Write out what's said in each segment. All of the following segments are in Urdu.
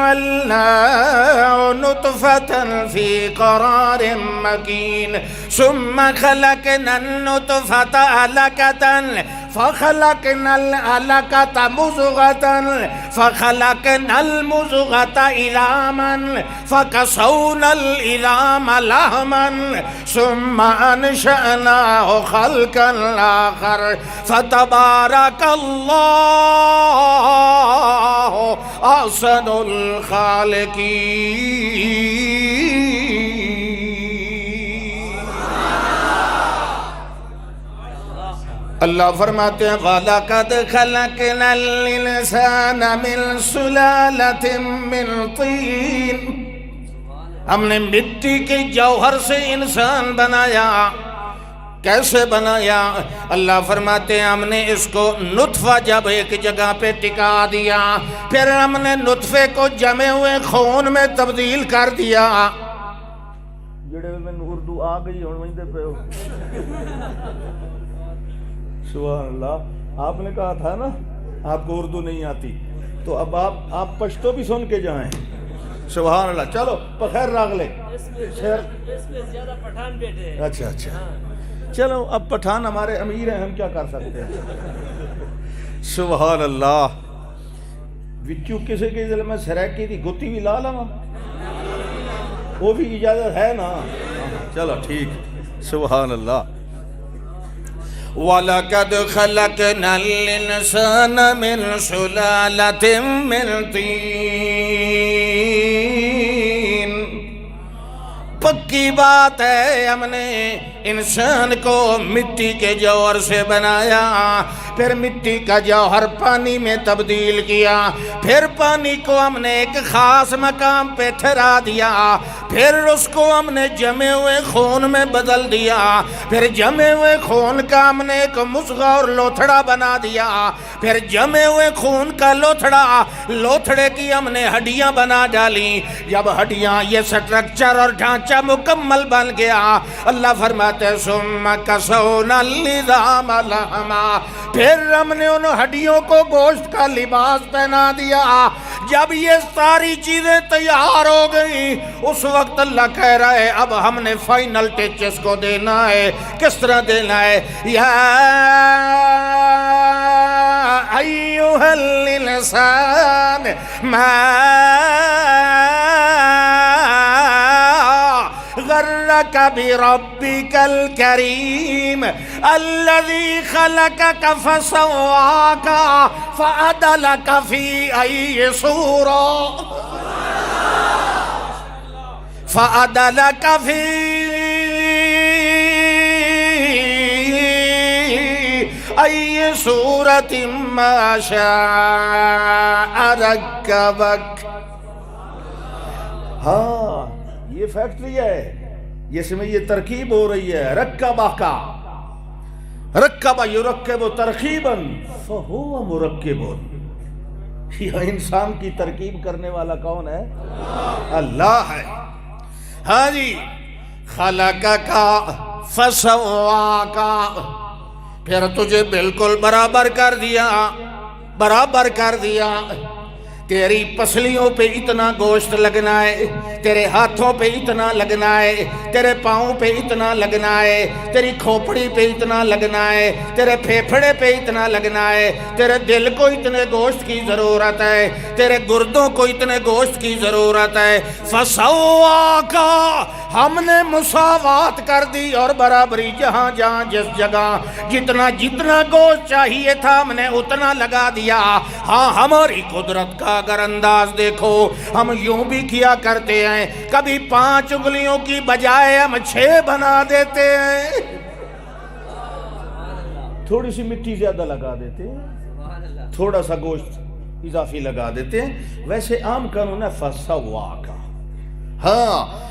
جعلناه نطفة في قرار مكين ثم خلقنا النطفة علقة فخلقنا العلقة مضغة فخلقنا المضغة عظاما فكسونا العظام لحما ثم أنشأناه خلقا آخر فتبارك الله أحسن الخالقين. اللہ فرماتے ہیں وَلَقَدْ خَلَقْنَا الْإِنسَانَ مِنْ سُلَالَةٍ مِّنْ طِينٍ، ہم نے مٹی کے جوہر سے انسان بنایا. کیسے بنایا؟ اللہ فرماتے ہیں ہم نے اس کو نطفہ جب ایک جگہ پہ ٹکا دیا، پھر ہم نے نطفے کو جمے ہوئے خون میں تبدیل کر دیا. جڑے میں اردو آ گئی ہوں وہیں دے پہ ہو. سبحان اللہ. آپ نے کہا تھا نا آپ کو اردو نہیں آتی، تو اب آپ پشتو بھی سن کے جائیں. سبحان اللہ. چلو بخیر راگ لے. اس میں زیادہ پٹھان بیٹھے ہیں. اچھا چلو اب پٹھان ہمارے امیر ہیں، ہم کیا کر سکتے ہیں. سبحان اللہ. وچو کسی کے دل میں سریکی دی گتی بھی لا لوا، وہ بھی اجازت ہے نا. چلو ٹھیک. سبحان اللہ. وَلَقَدْ خَلَقْنَا الْإِنسَانَ مِنْ سُلَالَةٍ مِّنْ طِينٍ. پکی بات ہے ہم نے انسان کو مٹی کے جوہر سے بنایا، پھر مٹی کا جوہر پانی میں تبدیل کیا، پھر پانی کو ہم نے ایک خاص مقام پہ ٹھہرا دیا، پھر اس کو ہم نے جمے ہوئے خون میں بدل دیا، پھر جمے ہوئے خون کا ہم نے ایک مضغہ اور لوتھڑا بنا دیا، پھر جمے ہوئے خون کا لوتھڑے کی ہم نے ہڈیاں بنا ڈالی. جب ہڈیاں یہ سٹرکچر اور ڈھانچہ مکمل بن گیا، اللہ فرماتے ثم کسونا العظام لحما، پھر ہم نے ان ہڈیوں کو گوشت کا لباس پہنا دیا. جب یہ ساری چیزیں تیار ہو گئی، اس وقت اللہ کہہ رہا ہے اب ہم نے فائنل ٹچز کو دینا ہے. کس طرح دینا ہے؟ یا ایھا الانسان ما غرک بربک الکریم الذی خلقک فسواک فعدلک فی ای صورہ فعدلک فی ای صورت ما شاء رکبک. ہاں یہ فیکٹری ہے جس میں یہ ترکیب ہو رہی ہے. رکبہ یرکب ترکیبا فہو مرکب. یہ انسان کی ترکیب کرنے والا کون ہے؟ اللہ ہے. ہاں جی. خلقک فسواک، پھر تجھے بالکل برابر کر دیا. تیری پسلیوں پہ اتنا گوشت لگنا ہے، تیرے ہاتھوں پہ اتنا لگنا ہے، تیرے پاؤں پہ اتنا لگنا ہے، تیری کھوپڑی پہ اتنا لگنا ہے، تیرے پھیپھڑے پہ اتنا لگنا ہے، تیرے دل کو اتنے گوشت کی ضرورت ہے، تیرے گردوں کو اتنے گوشت کی ضرورت ہے. فسواکا، ہم نے مساوات کر دی اور برابری جہاں جس جگہ جتنا گوشت چاہیے تھا ہم نے اتنا لگا دیا. ہاں ہماری قدرت کا اگر انداز دیکھو، ہم یوں بھی کیا کرتے ہیں، کبھی 5 انگلیوں کی بجائے ہم 6 بنا دیتے ہیں. تھوڑی سی مٹی زیادہ لگا دیتے ہیں، تھوڑا سا گوشت اضافی لگا دیتے ہیں. ویسے عام قانون ہے فسواکا. ہاں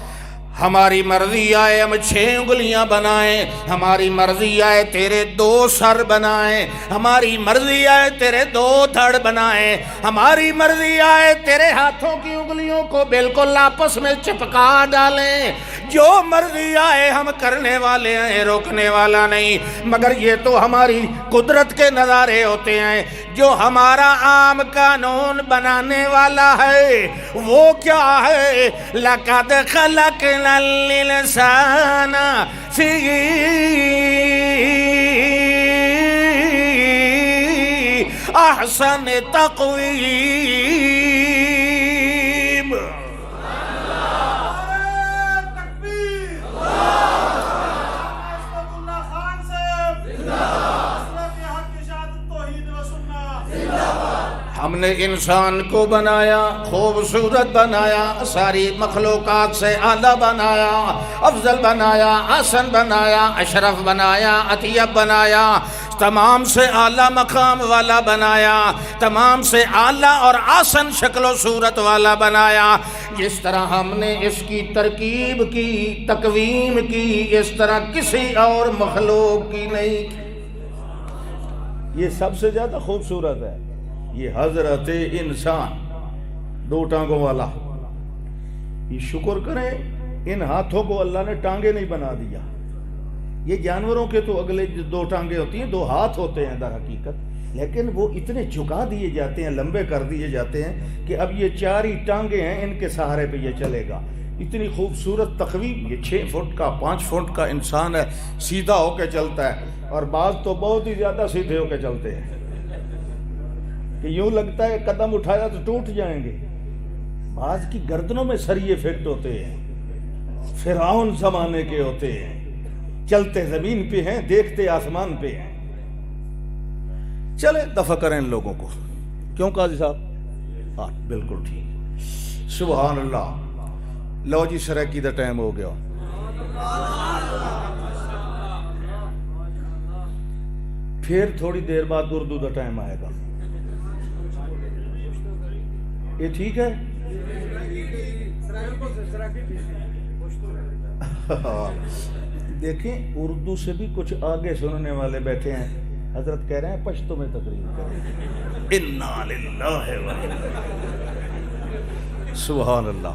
ہماری مرضی آئے ہم 6 انگلیاں بنائیں، ہماری مرضی آئے تیرے 2 سر بنائیں، ہماری مرضی آئے تیرے 2 دھڑ بنائیں، ہماری مرضی آئے تیرے ہاتھوں کی انگلیوں کو بالکل آپس میں چپکا ڈالیں. جو مرضی آئے ہم کرنے والے ہیں، روکنے والا نہیں، مگر یہ تو ہماری قدرت کے نظارے ہوتے ہیں۔ جو ہمارا عام قانون بنانے والا ہے وہ کیا ہے؟ لَقَدْ خَلَقْنَا الْإِنسَانَ فِي أَحْسَنِ تَقْوِيمٍ۔ ہم نے انسان کو بنایا، خوبصورت بنایا، ساری مخلوقات سے اعلیٰ بنایا، افضل بنایا، احسن بنایا، اشرف بنایا، اطیب بنایا، تمام سے اعلیٰ مقام والا بنایا، تمام سے اعلیٰ اور احسن شکل و صورت والا بنایا۔ جس طرح ہم نے اس کی ترکیب کی، تقویم کی، اس طرح کسی اور مخلوق کی نہیں کی۔ یہ سب سے زیادہ خوبصورت ہے، یہ حضرت انسان، دو ٹانگوں والا۔ یہ شکر کریں ان ہاتھوں کو اللہ نے ٹانگیں نہیں بنا دیا۔ یہ جانوروں کے تو اگلے دو ٹانگیں ہوتی ہیں، دو ہاتھ ہوتے ہیں در حقیقت، لیکن وہ اتنے جھکا دیے جاتے ہیں، لمبے کر دیے جاتے ہیں کہ اب یہ چار ہی ٹانگیں ہیں، ان کے سہارے پہ یہ چلے گا۔ اتنی خوبصورت تقویم، یہ 6 فٹ کا 5 فٹ کا انسان ہے، سیدھا ہو کے چلتا ہے، اور بعض تو بہت ہی زیادہ سیدھے ہو کے چلتے ہیں کہ یوں لگتا ہے قدم اٹھایا تو ٹوٹ جائیں گے۔ بعض کی گردنوں میں سریے فٹ ہوتے ہیں، فرعون زمانے کے ہوتے ہیں، چلتے زمین پہ ہیں، دیکھتے آسمان پہ ہیں۔ چلے دفع کریں ان لوگوں کو، کیوں قاضی صاحب؟ ہاں بالکل ٹھیک، سبحان اللہ۔ لو جی سرائکی دا ٹائم ہو گیا، پھر تھوڑی دیر بعد اردو دا ٹائم آئے گا۔ یہ ٹھیک ہے؟ دیکھیں اردو سے بھی کچھ آگے سننے والے بیٹھے ہیں، حضرت کہہ رہے ہیں پشتو میں تقریر کریں۔ انا للہ و سبحان اللہ۔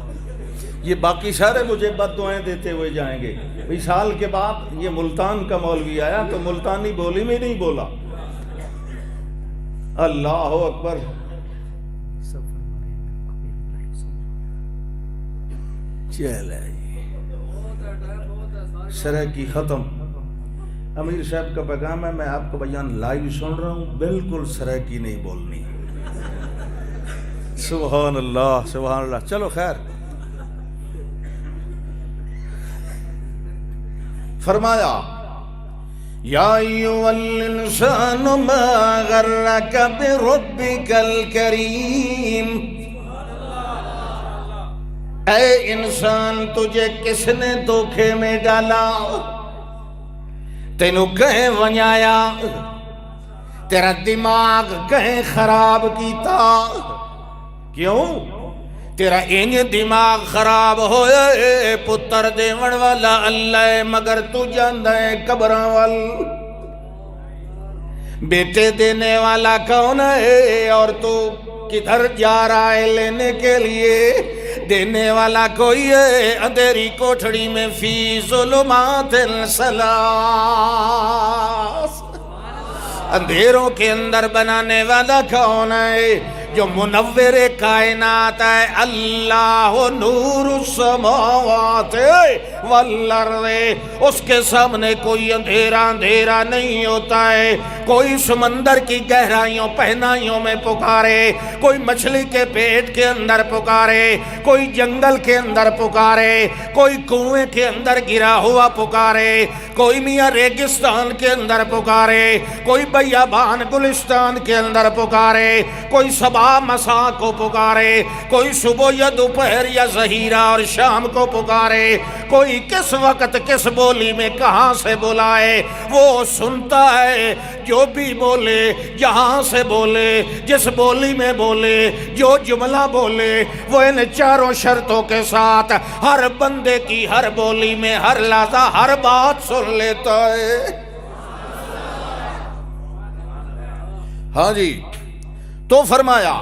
یہ باقی سارے مجھے بد دعائیں دیتے ہوئے جائیں گے۔ بھئی سال کے بعد یہ ملتان کا مولوی آیا تو ملتانی بولی میں نہیں بولا۔ اللہ اکبر۔ چلے جی سرائکی ختم۔ امیر صاحب کا پیغام ہے، میں آپ کا بیان لائیو سن رہا ہوں، بالکل سرائکی نہیں بولنی۔ سبحان اللہ سبحان اللہ۔ چلو خیر، فرمایا یا ایھا الانسان ما غرک بربک الکریم، اے انسان تجھے کس نے دھوکے میں ڈالا، تینوں کہیں ونجایا، تیرا دماغ کہیں خراب کیتا، کیوں؟ تیرا انج دماغ خراب ہوئے، پتر دیون والا اللہ مگر تو جاندہ ہے قبراں وال، بیٹے دینے والا کون ہے اور تو کدھر جا رہا ہے لینے کے لیے؟ دینے والا کوئی ہے اندھیری کوٹھڑی میں، فی ظلمات الثلاث، اندھیروں کے اندر بنانے والا کون ہے؟ جو منور کائنات ہے، اللہ نور السماوات والارض، اس کے سامنے کوئی اندھیرا اندھیرا نہیں ہوتا ہے۔ کوئی سمندر کی گہرائیوں پہنائیوں میں پکارے، کوئی مچھلی کے پیٹ کے اندر پکارے، کوئی جنگل کے اندر پکارے، کوئی کنویں کے اندر گرا ہوا پکارے، کوئی میاں ریگستان کے اندر پکارے، کوئی بیابان گلستان کے اندر پکارے، کوئی صبح مساء کو پکارے، کوئی صبح یا دوپہر یا ظہیرہ اور شام کو پکارے، کوئی کس وقت کس بولی میں کہاں سے بلائے، وہ سنتا ہے۔ جو بھی بولے، جہاں سے بولے، جس بولی میں بولے، جو جملہ بولے، وہ ان چاروں شرطوں کے ساتھ ہر بندے کی ہر بولی میں ہر لحظہ ہر بات سن لیتا ہے۔ ہاں جی، تو فرمایا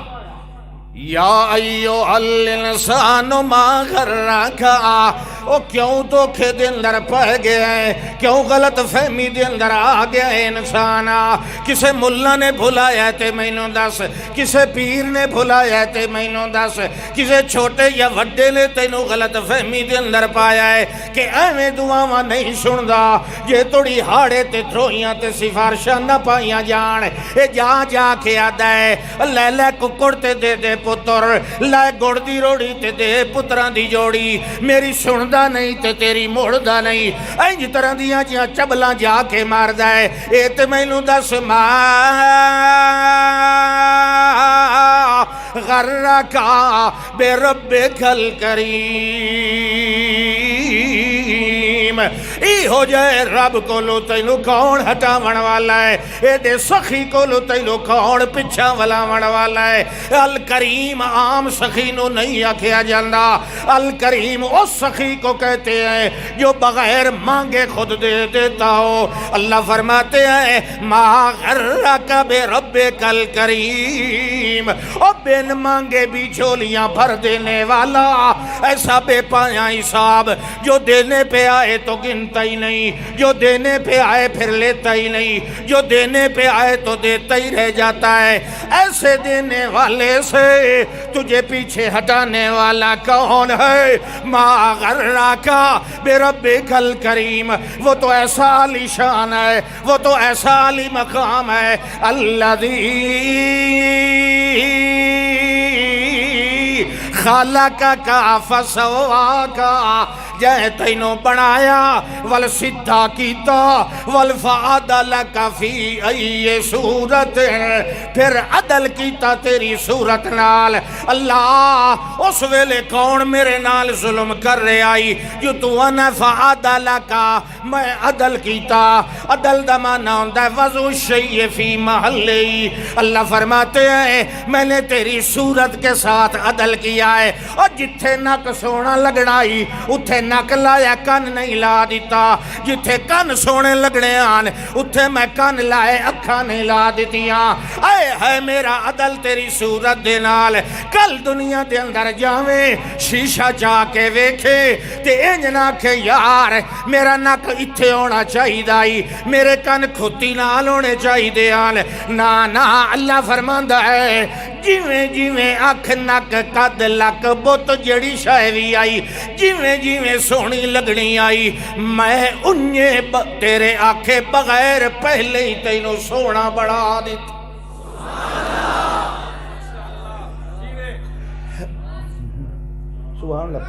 یا ایھا الانسان ما غرک، او کیوں دھوکھے دے اندر پہ گیا ہے، کیوں غلط فہمی دے اندر آ گیا ہے انسان؟ کسے ملا نے بھلایا ہے تے مینوں دس، کسے پیر نے بھلایا ہے تے مینوں دس، کسے چھوٹے یا وڈے نے تینوں غلط فہمی دے اندر پایا ہے کہ ایویں دعاواں نہیں سندا، جے توڑی ہاڑے تے تھروئیاں تے سفارشاں نہ پائیاں جان، اے جا جا کے آدھا ہے لے لے ککڑ تے دے دے پتر، لے گڑ دی روڑی تے دے پتران دی جوڑی، میری سندا نہیں تے تیری موڑدا نہیں، اینج طرح دیاں جیاں چبلاں جا کے ماردا ہے۔ اے تے مینوں دس ما غرک بربک الکریم، ای ہو جائے رب کولو تینو کون ہٹاون والا ہے، اے دے سخی کولو تینو کون پچھا ولاون والا ہے۔ الکریم عام سخی نو نہیں آکھیا جاندا، الکریم اس سخی کو کہتے ہیں جو بغیر مانگے خود دے دیتا ہو۔ اللہ فرماتے ہیں ما غرک بربک الکریم، او بن مانگے بھی جھولیاں بھر دینے والا، ایسا بے پایا حساب جو دینے پہ آئے تو گنتا ہی نہیں، جو دینے پہ آئے پھر لیتا ہی نہیں، جو دینے پہ آئے تو دیتا ہی رہ جاتا ہے۔ ایسے دینے والے سے تجھے پیچھے ہٹانے والا کون ہے؟ ما غرک بربک الکریم، وہ تو ایسا عالی شان ہے، وہ تو ایسا عالی مقام ہے، الذی خالقک فسواک، جے تینوں بنایا ول سدھا کیتا ول فعدلک فی ای صورت، پھر عدل کیتا تیری صورت نال۔ اللہ اس ویلے کون میرے نال ظلم کر رہے آئی جو تو انا فعدلک، میں عدل کیتا۔ عدل دا معنی ہوندا ہے وضع الشیء فی محلہ۔ اللہ فرماتے ہیں میں نے تیری صورت کے ساتھ عدل کیا ہے، اور جتھے نک سونا لگڑائی اتھے نک لایا کن نہیں لا دیتا، جتھے کن سونے لگنے آن اتھے میں کن لائے اکھاں نہیں لا دیتیاں۔ اے ہے میرا عدل تیری صورت دے نال، کل دنیا دے اندر جاویں شیشہ جا کے ویکھے تے انج نہ کہ یار میرا نک اتھے ہونا چاہی دائی، میرے کن کھتی نال ہونے چاہی دے آن، نا نا اللہ فرماندہ ہے جیویں جیویں اکھ نک قد لک بت جڑی شے وی آئی، جیویں جیویں سونی لگنی آئی، میں انجے تیرے آنکھیں بغیر پہلے ہی تینوں سونا بڑھا دیتا۔ سبحان اللہ۔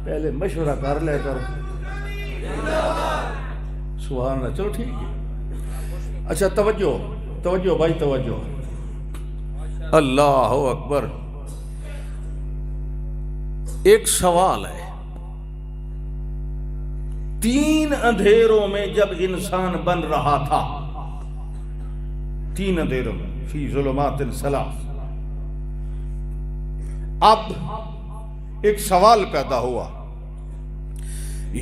پہلے مشورہ کر لے کر، سبحان اللہ۔ چلو ٹھیک ہے، اچھا توجہ بھائی توجہ، اللہ اکبر۔ ایک سوال ہے، 3 اندھیروں میں جب انسان بن رہا تھا، 3 اندھیروں میں فی ظلمات ثلاث، اب ایک سوال پیدا ہوا،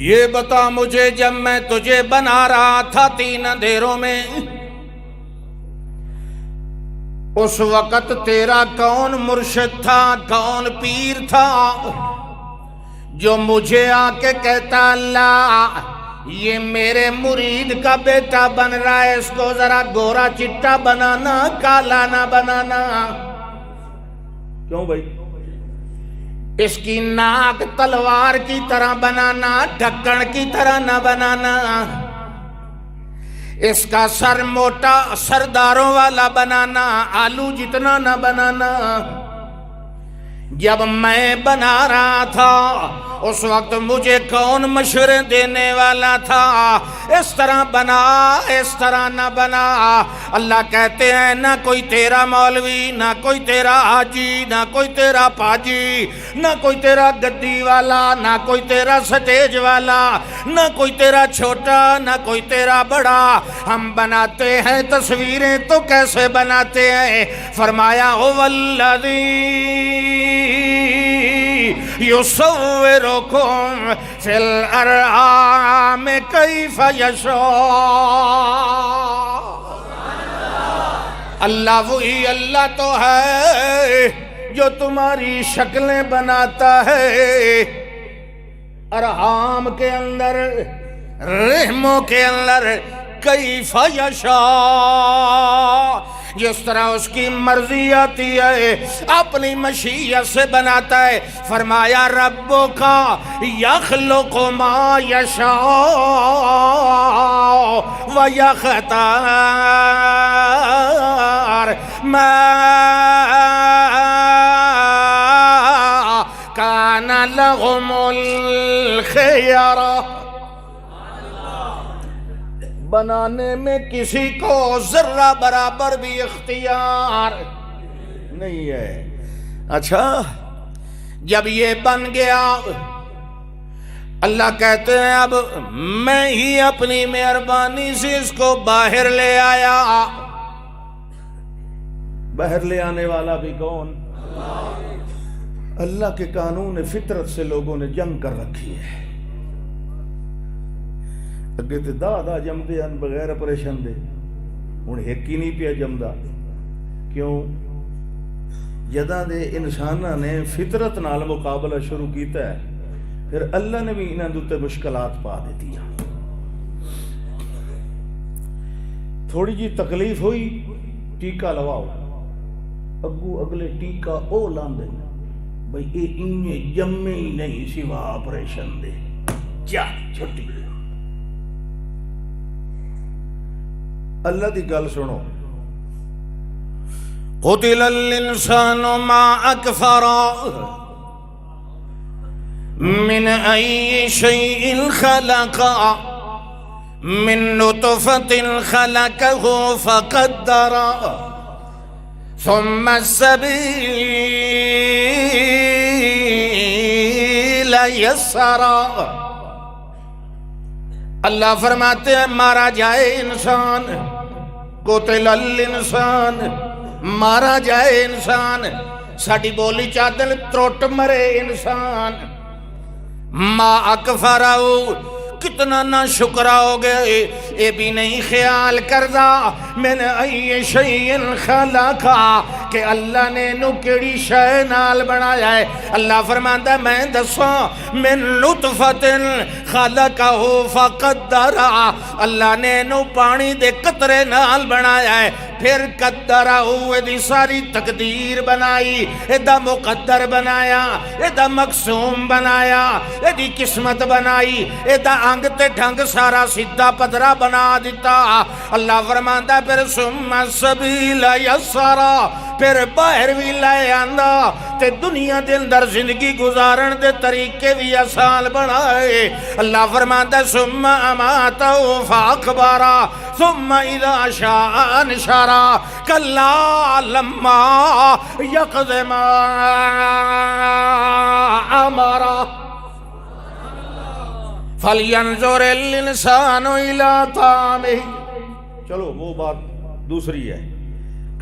یہ بتا مجھے جب میں تجھے بنا رہا تھا 3 اندھیروں میں، اس وقت تیرا کون مرشد تھا، کون پیر تھا جو مجھے آ کے کہتا اللہ یہ میرے مرید کا بیٹا بن رہا ہے، اس کو ذرا گورا چٹا بنانا، کالا نہ بنانا؟ کیوں بھائی؟ اس کی ناک تلوار کی طرح بنانا، ڈھکن کی طرح نہ بنانا، اس کا سر موٹا سرداروں والا بنانا، آلو جتنا نہ بنانا۔ جب میں بنا رہا تھا اس وقت مجھے کون مشورے دینے والا تھا، اس طرح بنا اس طرح نہ بنا؟ اللہ کہتے ہیں نہ کوئی تیرا مولوی، نہ کوئی تیرا حاجی، نہ کوئی تیرا پاجی، نہ کوئی تیرا گدی والا، نہ کوئی تیرا سٹیج والا، نہ کوئی تیرا چھوٹا، نہ کوئی تیرا بڑا، ہم بناتے ہیں تصویریں تو کیسے بناتے ہیں؟ فرمایا هو الذی یصورکم فی الارحام کیف یشاء۔ اللہ وہی اللہ تو ہے جو تمہاری شکلیں بناتا ہے، ارحام کے اندر، رحموں کے اندر، کیف یشاء، جس طرح اس کی مرضی آتی ہے اپنی مشیت سے بناتا ہے۔ فرمایا ربک یخلق ما یشاء ویختار ما کان لهم الخیرہ، بنانے میں کسی کو ذرہ برابر بھی اختیار نہیں ہے۔ اچھا جب یہ بن گیا، اللہ کہتے ہیں اب میں ہی اپنی مہربانی سے اس کو باہر لے آیا۔ باہر لے آنے والا بھی کون؟ اللہ کے قانون فطرت سے لوگوں نے جنگ کر رکھی ہے۔ اگے تے دا جمدے ہیں بغیر پریشان دے، ہن ایک ہی نہیں پیا جمدا، کیوں؟ جداں دے انساناں نے فطرت نال مقابلہ شروع کیتا ہے، پھر اللہ نے بھی انہاں دے تے مشکلات پا دیتی ہیں۔ تھوڑی جی تکلیف ہوئی، ٹیکہ لواؤ، اگو اگلے ٹیکہ او لاندے بھئی اے انہیں جمے ہی نہیں سوا آپریشن دے، جا چھٹی۔ اللہ دی گل سنو، قتل الانسان ما اکفر من ای شیء خلق من نطفة خلقه فقدر ثم السبیل یسر۔ اللہ فرماتے ہیں مارا جائے انسان، قتل الانسان، مارا جائے انسان، ساڑی بولی چاہتے ہیں تروٹ مرے انسان، ما اکفراؤ، کتنا نہ شکرہ ہو گئے، اے بھی نہیں خیال کردہ من ای شیء خلقا کہ اللہ نے نو کیڑی شے نال بنایا ہے۔ اللہ فرماتا ہے میں دسوں من نطفت خلقہ فقدر، اللہ نے نو پانی دے قطرے نال بنایا ہے، پھر قدرہ ہوئے دی ساری تقدیر بنائی، ایدہ مقدر بنایا، ایدہ مقسوم بنایا، ایدی قسمت بنائی، ایدہ انگ تے ڈھنگ سارا سیدھا پدرہ بنا دیتا۔ اللہ فرماتا ہے پھر ثم السبیل یسر، پھر باہر بھی لائے آندہ تے دنیا دے اندر زندگی گزارن دے طریقے بھی آسان بنائے۔ اللہ فرماتا ہے ثم اماتہ فاقبرہ ثم اذا شاء انشرہ کلا لما یقض ما امرہ فَلْيَنْظُرِ الْإِنسَانُ إِلَىٰ طَعَامِهِ۔ چلو وہ بات دوسری ہے،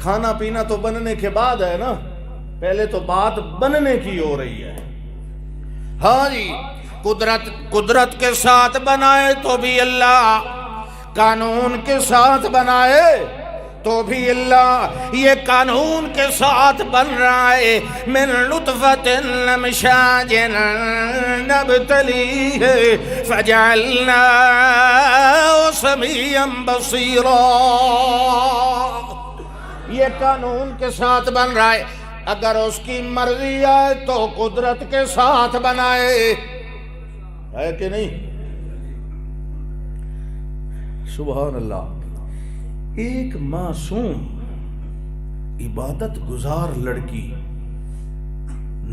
کھانا پینا تو بننے کے بعد ہے نا، پہلے تو بات بننے کی ہو رہی ہے۔ ہاں جی، قدرت کے ساتھ بنائے تو بھی اللہ، قانون کے ساتھ بنائے تو بھی اللہ، یہ قانون کے ساتھ بن رہا ہے۔ من لطفت امشاج نبتلیہ فجعلناہ سمیعا بصیرا، یہ قانون کے ساتھ بن رہا ہے۔ اگر اس کی مرضی آئے تو قدرت کے ساتھ بنائے، ہے کہ نہیں؟ سبحان اللہ۔ ایک معصوم عبادت گزار لڑکی،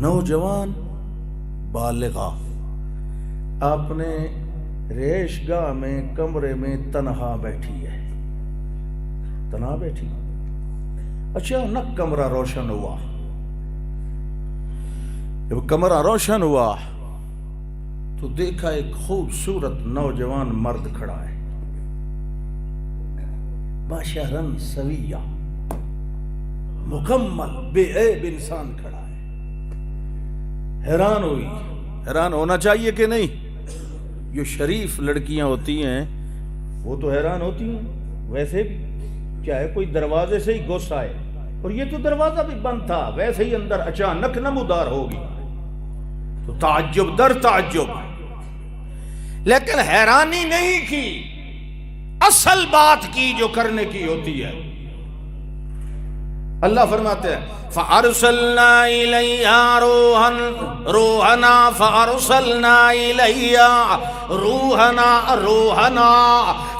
نوجوان بالغہ، اپنے رہائش گاہ میں کمرے میں تنہا بیٹھی ہے، تنہا بیٹھی، اچانک کمرہ روشن ہوا۔ جب کمرہ روشن ہوا تو دیکھا ایک خوبصورت نوجوان مرد کھڑا ہے، بشرن سویہ، مکمل بے عیب انسان کھڑا ہے۔ حیران ہوئی، حیران ہونا چاہیے کہ نہیں؟ جو شریف لڑکیاں ہوتی ہیں وہ تو حیران ہوتی ہیں، ویسے بھی چاہے کوئی دروازے سے ہی گھس آئے، اور یہ تو دروازہ بھی بند تھا، ویسے ہی اندر اچانک نمودار ہوگی تو تعجب در تعجب، لیکن حیرانی نہیں کی، اصل بات کی جو کرنے کی ہوتی ہے۔ اللہ فرماتے ہیں فَأَرْسَلْنَا إِلَيْهَا رُوحَنَا فَأَرْسَلْنَا إِلَيْهَا رُوحَنَا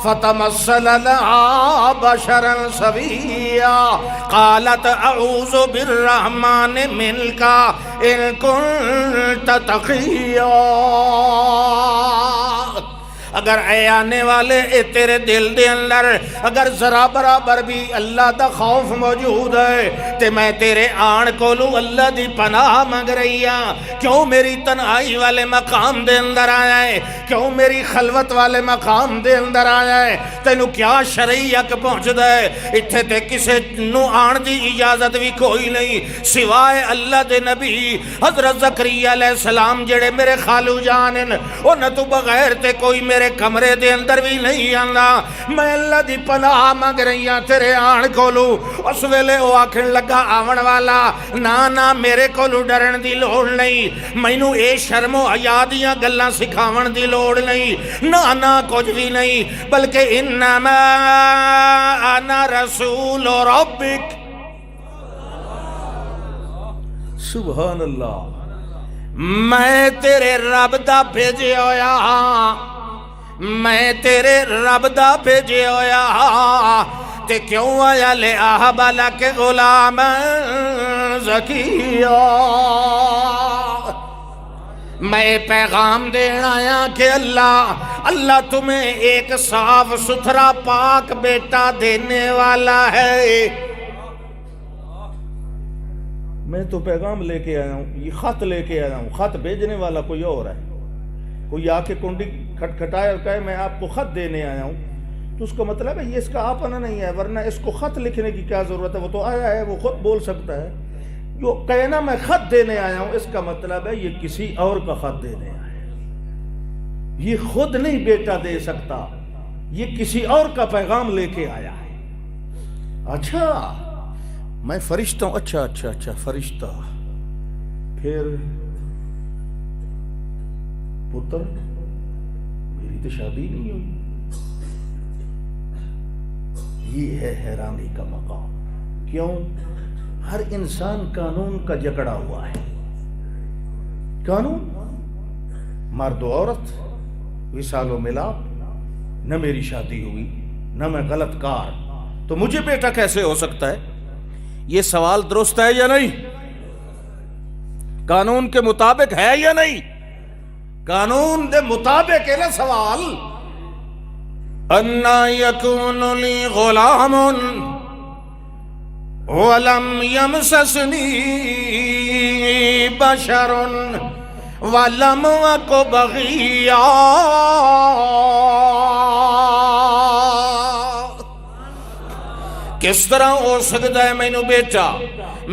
فَتَمَثَّلَ لَهَا بَشَرًا سَوِيًّا قَالَتْ أَعُوذُ بِالرَّحْمَنِ مِنْكَ إِن كُنتَ تَقِيًّا۔ اگر اے آنے والے اے تیرے دل دے اندر اگر ذرا برابر بھی اللہ دا خوف موجود ہے تے میں تیرے آن کولو اللہ دی پناہ مانگ رہی ہاں۔ کیوں میری تنہائی والے مقام دے اندر آیا ہے؟ کیوں میری خلوت والے مقام دے اندر آیا ہے؟ تینو کیا شرعی حق پہنچ دے؟ اتھے تے کسے نو آن دی اجازت بھی کوئی نہیں سوائے اللہ دے نبی حضرت زکریا علیہ السلام جڑے میرے خالو جانن، انہاں تو بغیر تے کوئی میرے کمرے دے اندر بھی نہیں آنا۔ میں اللہ دی پناہ مانگ رہی ہاں تیرے آن کولو۔ اس ویلے وہ آکھن لگا آون والا نا میرے کولو ڈرن دی لوڑ نہیں، مینوں اے شرم و حیا دیاں گلاں سکھاون دی لوڑ نہیں، نا کچھ بھی نہیں، بلکہ انما انا رسول ربک۔ سبحان اللہ، میں تیرے رب دا بھیجے ہویا ہاں، میں تیرے رب دا بھیجے ہویا تے کیوں آیا لے آہب لک غلام زکیہ۔ میں پیغام دینا آیا کہ اللہ تمہیں ایک صاف ستھرا پاک بیٹا دینے والا ہے۔ میں تو پیغام لے کے آیا ہوں، یہ خط لے کے آیا ہوں، خط بھیجنے والا کوئی اور ہے۔ کوئی آ کے کنڈی کھٹکھٹائے اور کہے میں آپ کو خط دینے آیا ہوں تو اس کا مطلب ہے یہ اس کا آپنا نہیں ہے، ورنہ اس کو خط لکھنے کی کیا ضرورت ہے؟ وہ تو آیا ہے، وہ خود بول سکتا ہے۔ جو کہنا میں خط دینے آیا ہوں اس کا مطلب ہے یہ کسی اور کا خط دینے آیا ہے، یہ خود نہیں بیٹا دے سکتا، یہ کسی اور کا پیغام لے کے آیا ہے۔ اچھا میں فرشتہ ہوں، اچھا فرشتہ، پھر پتر میری تو شادی نہیں ہوئی۔ یہ ہے حیرانی کا مقام۔ کیوں؟ ہر انسان قانون کا جکڑا ہوا ہے۔ قانون، مرد و عورت، وصال و ملاپ، نہ میری شادی ہوئی نہ میں غلط کار، تو مجھے بیٹا کیسے ہو سکتا ہے؟ یہ سوال درست ہے یا نہیں؟ قانون کے مطابق ہے یا نہیں؟ قانون دے مطابق ہے نا سوال۔ انا یکون لی غلام ولم یمسسنی بشر ولم اک بغیا۔ کس طرح ہو سکتا ہے مینوں بیٹا؟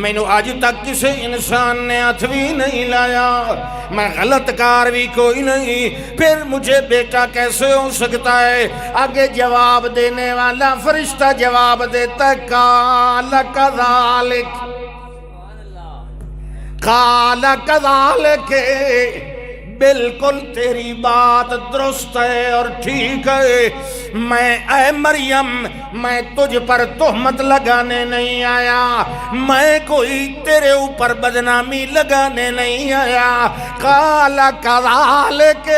مینوں آج تک کسی انسان نے ہاتھ بھی نہیں لایا، میں غلط کار بھی کوئی نہیں، پھر مجھے بیٹا کیسے ہو سکتا ہے؟ آگے جواب دینے والا فرشتہ جواب دیتا ہے قال کذالک، قال کذالک، بالکل تیری بات درست ہے اور ٹھیک ہے۔ میں اے مریم میں تجھ پر تہمت لگانے نہیں آیا، میں کوئی تیرے اوپر بدنامی لگانے نہیں آیا۔ قال کذالک،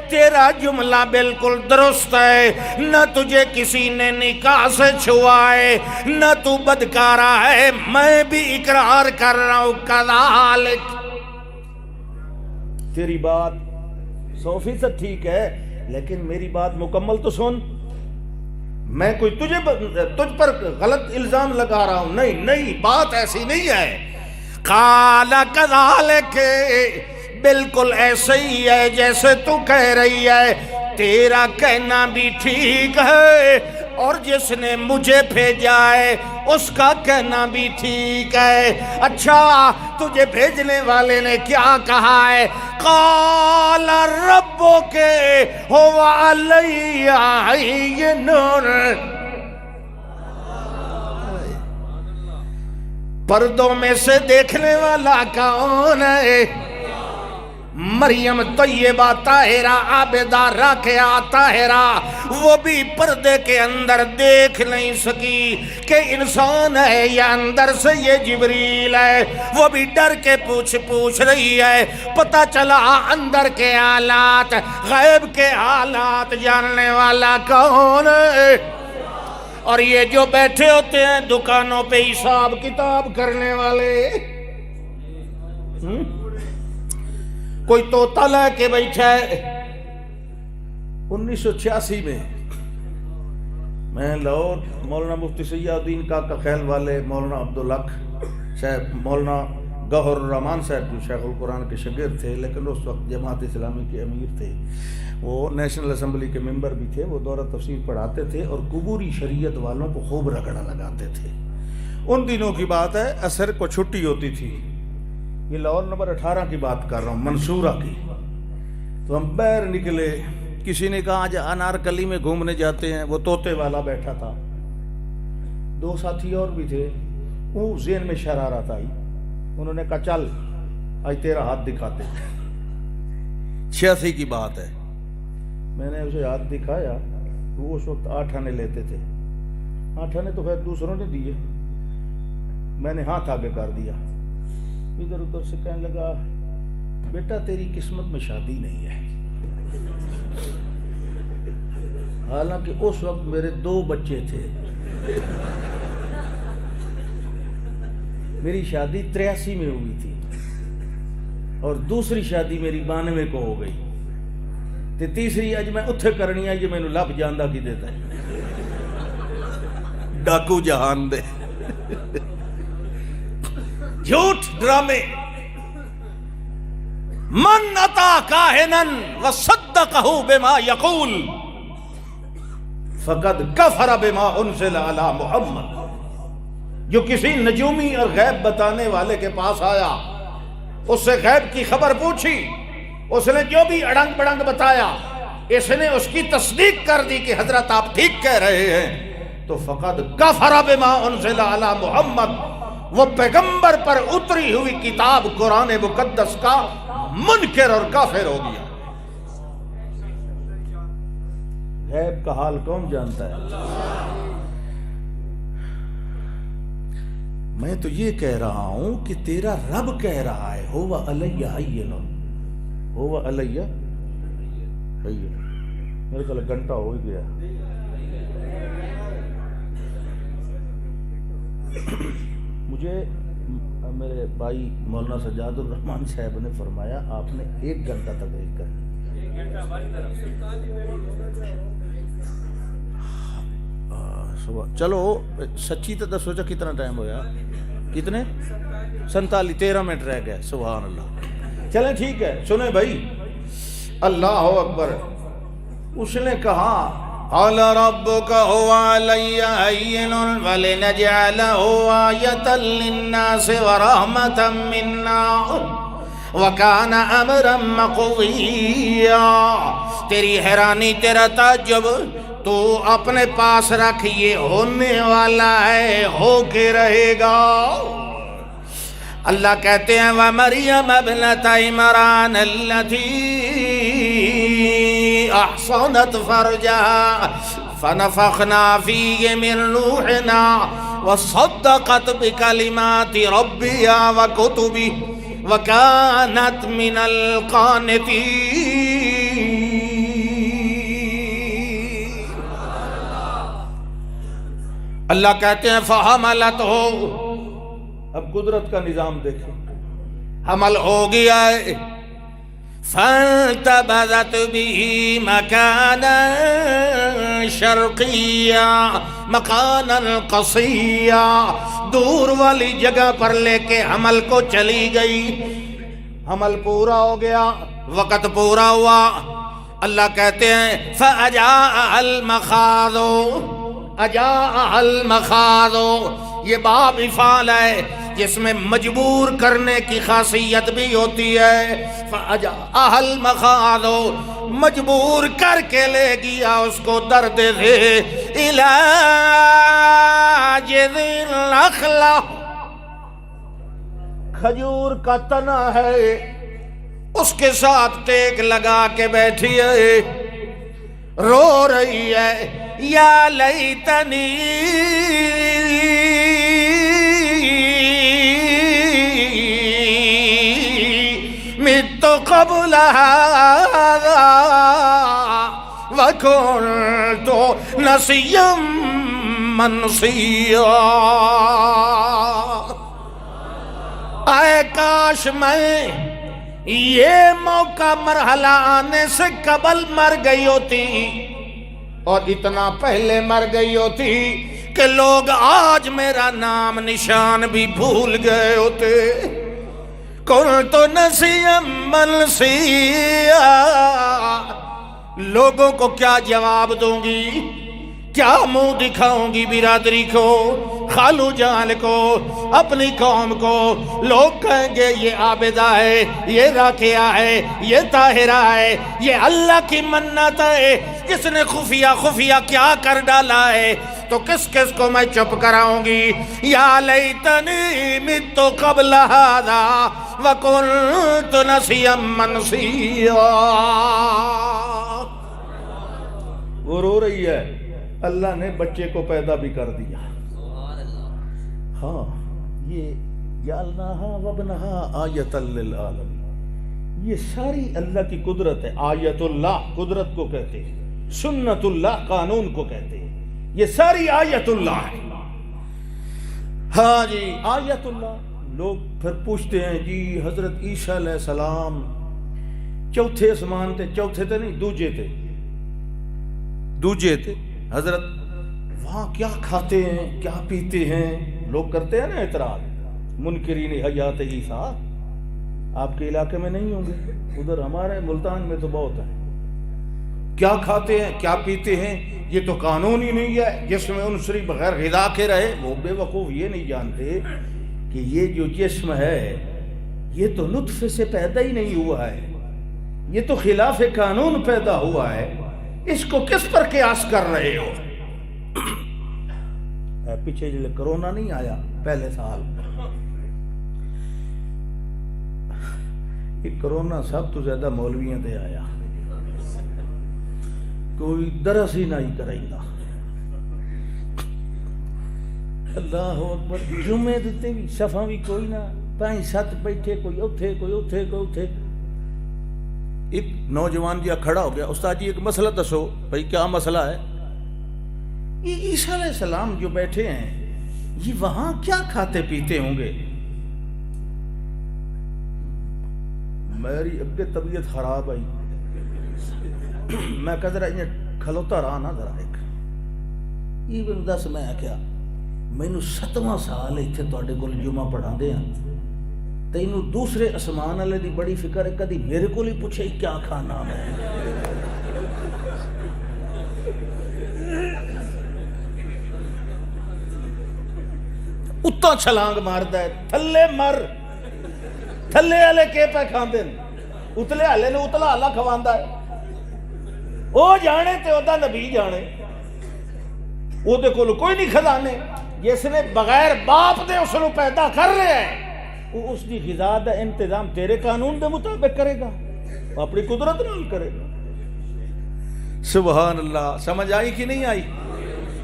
تیرا جملہ بالکل درست ہے، نہ تجھے کسی نے نکاح سے چھوا ہے نہ تو بدکارا ہے، میں بھی اقرار کر رہا ہوں کذالک، تیری بات 100% ٹھیک ہے، لیکن میری بات مکمل تو سن۔ میں کوئی تجھ پر غلط الزام لگا رہا ہوں، نہیں، بات ایسی نہیں ہے۔ قال کذالک، بالکل ایسے ہی ہے جیسے تو کہہ رہی ہے، تیرا کہنا بھی ٹھیک ہے اور جس نے مجھے بھیجا ہے اس کا کہنا بھی ٹھیک ہے۔ اچھا تجھے بھیجنے والے نے کیا کہا ہے؟ قال ربک هو علی هین، پردوں میں سے دیکھنے والا کون ہے؟ مریم طیبہ طاہرہ عابدہ راکعہ طاہرہ، وہ بھی پردے کے اندر دیکھ نہیں سکی کہ انسان ہے یا اندر سے یہ جبریل ہے، وہ بھی ڈر کے پوچھ رہی ہے۔ پتہ چلا اندر کے حالات، غیب کے حالات جاننے والا کون ہے؟ اور یہ جو بیٹھے ہوتے ہیں دکانوں پہ حساب کتاب کرنے والے، کوئی طوطا لے کے بیٹھا ہے۔ 1986 میں لاہور مولانا مفتی سید الدین کاکا خیل والے مولانا عبدالحق صاحب، مولانا گوہر الرحمان صاحب جو شیخ القرآن کے شاگرد تھے لیکن اس وقت جماعت اسلامی کے امیر تھے، وہ نیشنل اسمبلی کے ممبر بھی تھے، وہ دورہ تفسیر پڑھاتے تھے اور قبوری شریعت والوں کو خوب رگڑا لگاتے تھے۔ ان دنوں کی بات ہے، عصر کو چھٹی ہوتی تھی، یہ لاہور نمبر 18 کی بات کر رہا ہوں، منصورہ کی۔ تو ہم باہر نکلے، کسی نے کہا آج انارکلی میں گھومنے جاتے ہیں، وہ طوطے والا بیٹھا تھا، 2 ساتھی اور بھی تھے، وہ ذہن میں شرارت آئی، انہوں نے کہا چل آج تیرا ہاتھ دکھاتے ہیں۔ 86 کی بات ہے، میں نے اسے ہاتھ دکھایا، وہ اس وقت 8 آنے لیتے تھے، 8 آنے تو خیر دوسروں نے دیے، میں نے ہاتھ آگے کر دیا، ادھر ادھر سے کہنے لگا بیٹا تیری قسمت میں شادی نہیں ہے۔ حالانکہ اس وقت میرے 2 بچے تھے، میری شادی 83 میں ہوئی تھی اور دوسری شادی میری 92 کو ہو گئی، تے تیسری اج میں اتھے کرنی ہے، یہ میں نے لب جاندہ کی دیتا ہے، ڈاکو جہان دے، جھوٹ ڈرامے۔ من اتا کاہنا وصدقہ بما یقول فقد کفر بما انزل علی محمد۔ جو کسی نجومی اور غیب بتانے والے کے پاس آیا، اس سے غیب کی خبر پوچھی، اس نے جو بھی اڑنگ بڑنگ بتایا، اس نے اس کی تصدیق کر دی کہ حضرت آپ ٹھیک کہہ رہے ہیں، تو فقد کفر بما انزل علی محمد، وہ پیغمبر پر اتری ہوئی کتاب قرآن مقدس کا منکر اور کافر ہو گیا۔ غیب کا حال کون جانتا ہے؟ میں تو یہ کہہ رہا ہوں کہ تیرا رب کہہ رہا ہے ہو علیہ حین، ہو علیہ حین۔ میرے کل گھنٹہ ہو ہی گیا۔ مجھے میرے بھائی مولانا سجاد الرحمان صاحب نے فرمایا آپ نے 1 گھنٹہ تقریر کرنی۔ چلو سچی تو دسو چا کتنا ٹائم ہویا؟ کتنے؟ 47 13 منٹ رہ گئے۔ سبحان اللہ۔ چلیں ٹھیک ہے، سنیں بھائی، اللہ اکبر۔ اس نے کہا قال ربك هو علي هين ولنجعله آية للناس ورحمة منا وكان امرا مقضيا۔ تیری حیرانی، تیرا تعجب تو اپنے پاس رکھ، یہ ہونے والا ہے، ہو کے رہے گا۔ اللہ کہتے ہیں وَمَرْيَمَ ابْنَتَ عِمْرَانَ الَّتِي احصنت فرجها فنفخنا فيه من روحنا وصدقت بكلمات ربها وكتبه وكانت من القانتين۔ اللہ کہتے ہیں فحملته، اب قدرت کا نظام دیکھیں، حمل ہو گیا ہے، فانتبذت به مکانا شرقیا مکانا قصیا، دور والی جگہ پر لے کے حمل کو چلی گئی۔ حمل پورا ہو گیا، وقت پورا ہوا، اللہ کہتے ہیں فَأَجَاءَ الْمَخَاضُ، اجاء المخاض، یہ باب افعال ہے جس میں مجبور کرنے کی خاصیت بھی ہوتی ہے۔ فَأَجَاءَ الْمَخَاضُ، مجبور کر کے لے گیا اس کو درد سے، إِلَىٰ جِذِعِ النَّخْلَةِ، کھجور کا تنا ہے اس کے ساتھ ٹیک لگا کے بیٹھی ہے، رو رہی ہے، یا لیتنی مت قبل هذا وكنت نسيا منسيا۔ اے کاش میں یہ موقع مرحلہ آنے سے قبل مر گئی ہوتی، اور اتنا پہلے مر گئی ہوتی کہ لوگ آج میرا نام نشان بھی بھول گئے ہوتے۔ کنت نسیا منسیا، لوگوں کو کیا جواب دوں گی، کیا منہ دکھاؤں گی برادری کو، خالو جان کو، اپنی قوم کو؟ لوگ کہیں گے یہ عابدہ ہے، یہ راکعہ ہے، یہ طاہرہ ہے، یہ اللہ کی منت ہے، کس نے خفیہ خفیہ کیا کر ڈالا ہے؟ تو کس کس کو میں چپ کراؤں گی؟ یا لیتنی مت قبل هذا وکنت نسیا منسیا۔ وہ رو رہی ہے، اللہ نے بچے کو پیدا بھی کر دیا۔ ہاں، یہ جعلناہا وابنہا آیۃ للعالمین، یہ ساری اللہ کی قدرت ہے۔ آیت اللہ قدرت کو کہتے ہیں، سنت اللہ قانون کو کہتے ہیں، یہ ساری آیت اللہ ہے۔ ہاں جی، آیت اللہ۔ لوگ پھر پوچھتے ہیں جی حضرت عیسیٰ علیہ السلام چوتھے آسمان تھے، چوتھے تھے نہیں، دوجے تھے، دوجے تھے حضرت، وہاں کیا کھاتے ہیں، کیا پیتے ہیں؟ لوگ کرتے ہیں نا اعتراض، منکرین حیات عیسیٰ۔ آپ کے علاقے میں نہیں ہوں گے، ادھر ہمارے ملتان میں تو بہت ہے۔ کیا کھاتے ہیں، کیا پیتے ہیں، یہ تو قانون ہی نہیں ہے۔ جسم عنصری بغیر غذا کے رہے، وہ بے وقوف یہ نہیں جانتے کہ یہ جو جسم ہے یہ تو نطفے سے پیدا ہی نہیں ہوا ہے، یہ تو خلاف قانون پیدا ہوا ہے، اس کو کس پر قیاس کر رہے ہو؟ پیچھے جو کرونا نہیں آیا پہلے سال، یہ کرونا سب تو زیادہ مولویاں دے آیا، کوئی درس ہی نہیں کریں گا۔ اللہ اکبر، جمعے دیتے بھی صفحہ بھی کوئی نہ، 5-7 بیٹھے، کوئی اتھے کوئی اتھے کوئی اتھے۔ ایک نوجوان جی کھڑا ہو گیا، استاد جی ایک مسئلہ دسو۔ بھائی کیا مسئلہ ہے؟ یہ عیسیٰ علیہ السلام جو بیٹھے ہیں یہ وہاں کیا کھاتے پیتے ہوں گے؟ میری اب طبیعت خراب آئی، میں کہہ رہا کھلوتا رہا نا ذرا ایک ایون دس، میں کیا مینوں 7واں سال اتنے تواڈے کول جمعہ پڑھاندے ہیں، تینوں دوسرے آسمان والے دی بڑی فکر ہے، کدی میرے کو ہی پوچھے کیا کھانا ہے؟ اتنا چھلانگ ماردا ہے، تھلے مر، تھلے والے کے پہ کھاندے نے، اتلے والے نے اتلا والا کھواندا ہے۔ او جانے تے اودا نبی جانے، او دے کول کوئی نہیں خزانے، جس نے بغیر باپ دے اس نو پیدا کر لیا ہے، وہ اس دی غذا دا انتظام تیرے قانون دے مطابق کرے گا، اپنی قدرت نال کرے گا۔ سبحان اللہ، سمجھ آئی کہ نہیں آئی؟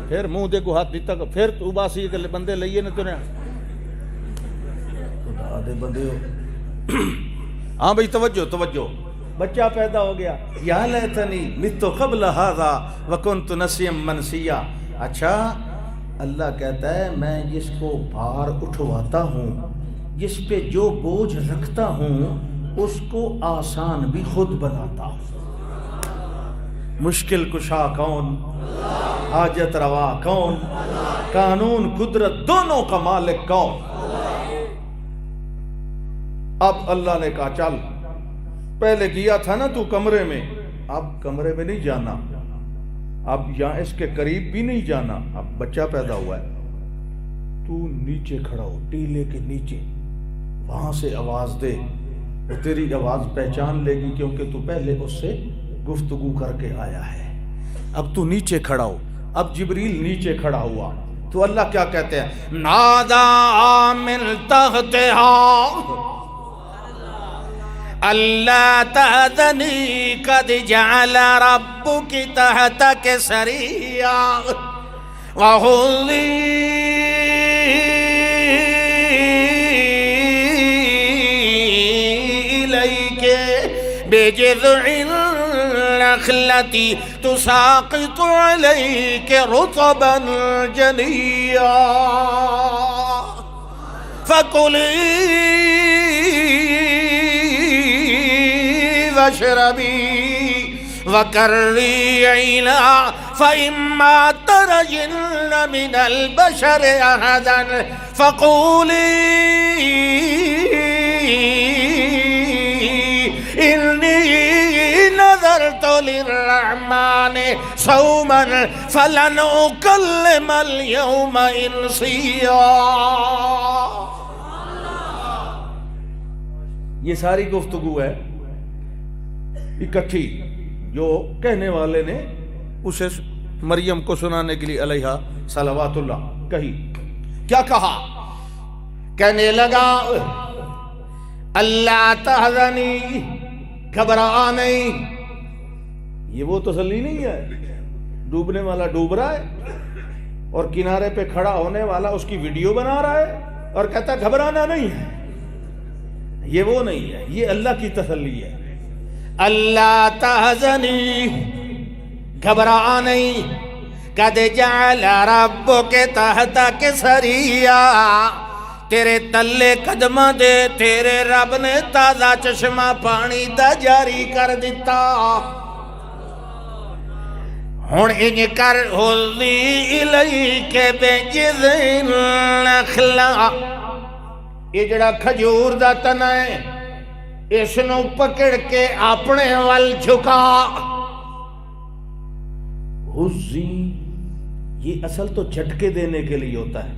پھر منہ دے کو ہاتھ دیتا، پھر تو باسی کے بندے لئیے نے تو نے خدا دے بندے ہو۔ ہاں بھئی توجہ توجہ، بچہ پیدا ہو گیا، یا لیتنی مت قبل ھذا وکنت نسیا منسیا۔ اچھا، اللہ کہتا ہے میں جس کو بھار اٹھواتا ہوں، جس پہ جو بوجھ رکھتا ہوں، اس کو آسان بھی خود بناتا ہوں۔ مشکل کشا کون؟ حاجت روا کون؟ قانون قدرت دونوں کا مالک کون؟ اب اللہ نے کہا چل، پہلے کیا تھا نا تو کمرے میں، اب کمرے میں نہیں جانا، اب یہاں اس کے قریب بھی نہیں جانا، اب بچہ پیدا ہوا ہے، تو نیچے کھڑا ہو، ٹیلے کے نیچے، وہاں سے آواز دے، وہ تیری آواز پہچان لے گی کیونکہ تو پہلے اس سے گفتگو کر کے آیا ہے۔ اب تو نیچے کھڑا ہو، اب جبریل نیچے کھڑا ہوا، تو اللہ کیا کہتے ہیں؟ نادا من تحتہا اللہ تحزنی قد جعل ربک تحتک سریا وحضی الیک بجذع النخلة تساقط علیک رطبا جنیا فکلی واشربی وقرری عینا فإما ترجن من البشر أحدا فقولی انی نذرت للرحمن صوما فلن اکلم اليوم انسیا. یہ ساری گفتگو ہے اکٹھی جو کہنے والے نے اسے مریم کو سنانے کے لیے علیہ صلوات اللہ کہی. کیا کہا؟ کہنے لگا اللہ تحزنی، گھبرا نہیں. یہ وہ تسلی نہیں ہے. ڈوبنے والا ڈوب رہا ہے اور کنارے پہ کھڑا ہونے والا اس کی ویڈیو بنا رہا ہے اور کہتا ہے گھبرانا نہیں ہے. یہ وہ نہیں ہے، یہ اللہ کی تسلی ہے. اللہ تحزنی، گھبرا نہیں، قد جعل ربک تحتک سریا، تیرے تلے قدمہ دے تیرے رب نے تازہ چشمہ پانی دا جاری کر دیتا. ہن انج کر حضی الیک بجذع النخلہ، یہ جڑا کھجور دا تنا ہے اس نو پکڑ کے اپنے ول جھکا. حضی یہ اصل تو جھٹکے دینے کے لیے ہوتا ہے.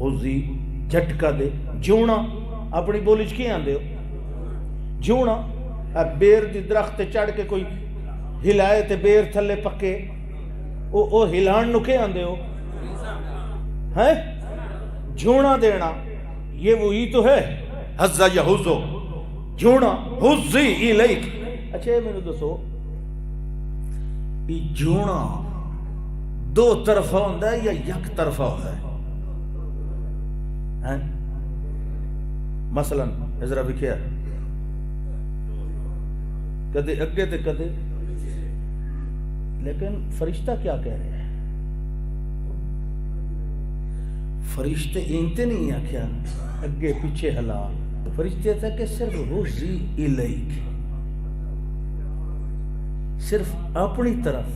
حضی جھٹکا دے. جونا اپنی بولی چ کی آندے ہو؟ جونا بیر دی درخت چڑھ کے کوئی ہلائے تے بیر تھلے پکے، او ہلان نو کے آندے ہو؟ ہے جونا دینا. یہ وہی تو ہے حزہ یا حزو. جونا حزی الیک. اچھا یہ میں نے دسو یہ جونا دو طرفہ ہوندہ ہے یا یک طرفہ ہوندہ ہے؟ مثلا ازرا بکھیا کدے اگے تے کدے. لیکن فرشتہ کیا کہہ رہے ہیں؟ فرشتے انتے نہیں آکھیا اگے پیچھے ہلا. فرشتے تھا کہ صرف حضی الیک، صرف اپنی طرف.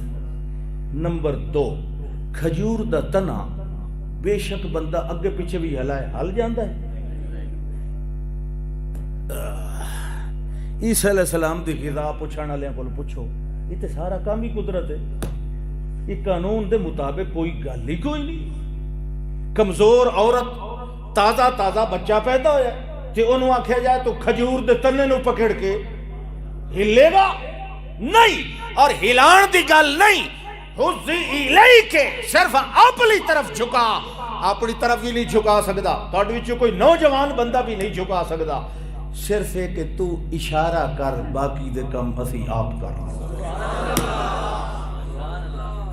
نمبر 2 کھجور دا تنا بے شک بندہ اگے پیچھے بھی ہلائے ہل جاندہ ہے. عیسیٰ علیہ السلام دی غذا پوچھانا لیں کو پوچھو، یہ تے سارا کام ہی قدرت ہے. یہ قانون دے مطابق کوئی گل ہی کوئی نہیں. کمزور عورت تازہ بچہ پیدا ہویا تے انہوں آکھیا جائے تو کھجور دے تنے نو پکڑ کے ہلے گا نہیں. اور ہلان دی گل نہیں. حضی الیک صرف اپنی طرف جھکا. اپنی طرف ہی نہیں جھکا سکتا. تھوڑے وچوں کوئی نوجوان بندہ بھی نہیں جھکا سکتا. صرف ہے کہ تو اشارہ کر، باقی دے کم اسی آپ کر.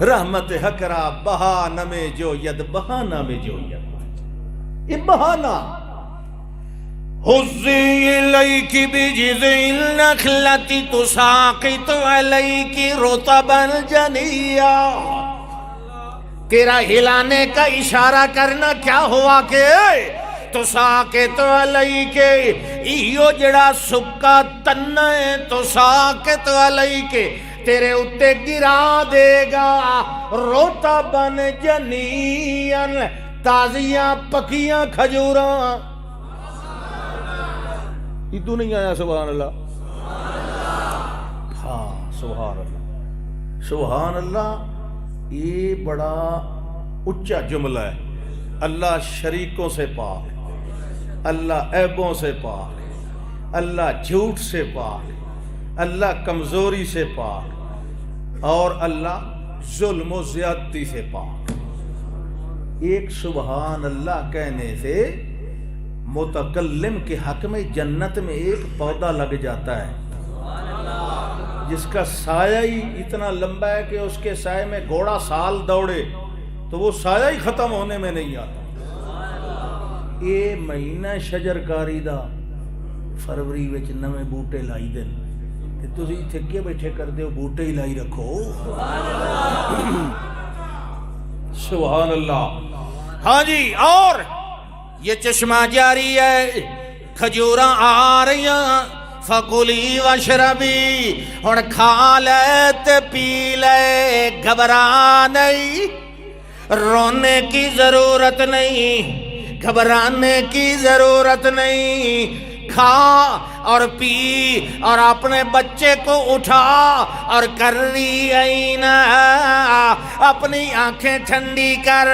رحمت حقرا بہانہ میں جو ید، بہانہ میں جو ید، یہ بہانہ. حضی الیک بجذع النخلۃ تساقط علیک رطبا جنیا. تیرا ہلانے کا اشارہ کرنا کیا ہوا کہ تساقط علیک، ایو جڑا سکا تنہ ہے تساقط علیک تیرے اتے گرا دے گا. رطبا جنیا، تازیاں پکیاں کھجوراں. ادو نہیں آیا سبحان اللہ؟ ہاں سبحان اللہ سبحان اللہ. یہ بڑا اچھا جملہ ہے. اللہ شریکوں سے پاک، اللہ عیبوں سے پاک، اللہ جھوٹ سے پاک، اللہ کمزوری سے پاک، اور اللہ ظلم و زیادتی سے پاک. ایک سبحان اللہ کہنے سے متکلم کے حق میں جنت میں ایک پودا لگ جاتا ہے جس کا سایہ ہی اتنا لمبا ہے کہ اس کے سائے میں گھوڑا سال دوڑے تو وہ سایہ ہی ختم ہونے میں نہیں آتا۔ یہ مہینہ شجرکاری دا فروری وچ نویں بوٹے لائی دن تے تسی ایتھے کے بیٹھے کر دیو بوٹے ہی لائی رکھو۔ سبحان اللہ۔ ہاں جی، اور یہ چشمہ جاری ہے، کھجوراں آ رہیاں، فکلی واشربی، ہن کھا لے تے پی لے، گھبرا نہیں، رونے کی ضرورت نہیں، گھبرانے کی ضرورت نہیں، کھا اور پی اور اپنے بچے کو اٹھا اور کر رہی اینا اپنی آنکھیں ٹھنڈی کر۔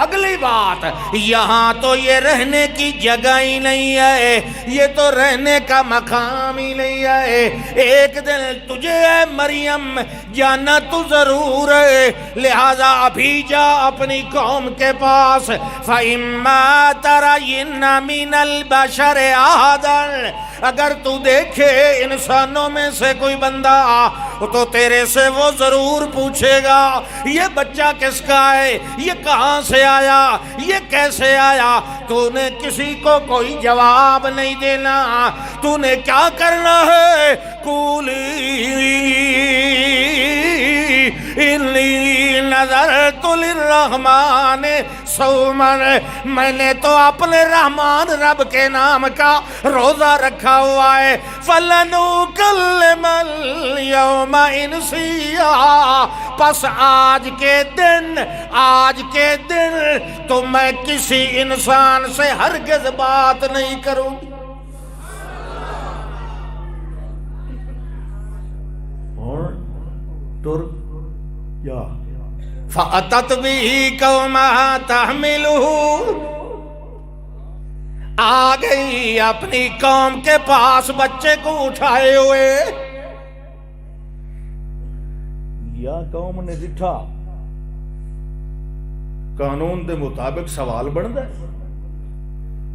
اگلی بات، یہاں تو یہ رہنے کی جگہ ہی نہیں ہے، یہ تو رہنے کا مقام ہی نہیں ہے، ایک دن تجھے ہے مریم جانا تو ضرور ہے، لہذا ابھی جا اپنی قوم کے پاس۔ فَإِمَّا تَرَيِنَّ مِنَ الْبَشَرِ أَحَدًا، اگر تو دیکھے انسانوں میں سے کوئی بندہ تو تیرے سے وہ ضرور پوچھے گا یہ بچہ کس کا ہے، یہ کہاں سے آیا، یہ کیسے آیا۔ تو نے کسی کو کوئی جواب نہیں دینا، تو نے کیا کرنا ہے، قولی انی نذرت للرحمن صوما، میں نے تو اپنے رحمان رب کے نام کا روزہ رکھا ہوا ہے، فَلَنُكَلِّمَ الْيَوْمَ إِنْسِيًّا، پس آج کے دن تو میں کسی انسان سے ہرگز بات نہیں کروں گی۔ اور ٹر یا فَأَتَتْ بِهِ قَوْمَهَا تَحْمِلُهُ، آ گئی اپنی قوم کے پاس بچے کو اٹھائے ہوئے۔ یا قوم نے ڈٹھا، قانون دے مطابق سوال بندا ہے،